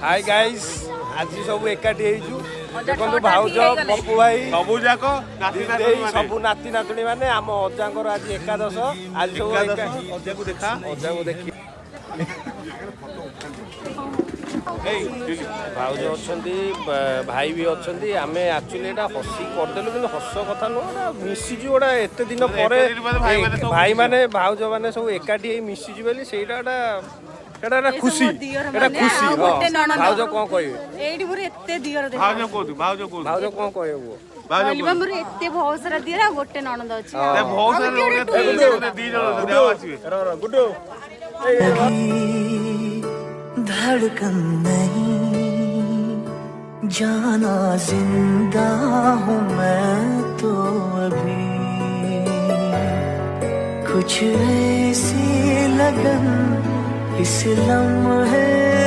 hi guys आज सब एकाठी देखो भाउज पप्पू भाई सबू नाती नातुणी मैंने आम अजांकर आज एकादश आज सब अजा को देखा अजा को देखी भाउज अच्छा भाई भी अच्छा आम एक्चुअली हसी करदेलु कि हस कथा नुह मिशिजु गोटा एत दिन पर भाई माने भाउज मैंने सब एकाठी मिशिजु बोली सेटा खुशी खुशी भाउज कौन कहबे भाउज कौन कहबो एते बहुत सारा दियर गोटे ननद अछि गुड्डू धड़कन नहीं जाना जिंदा हूँ मैं तो अभी कुछ ऐसी लगन इस लम्हे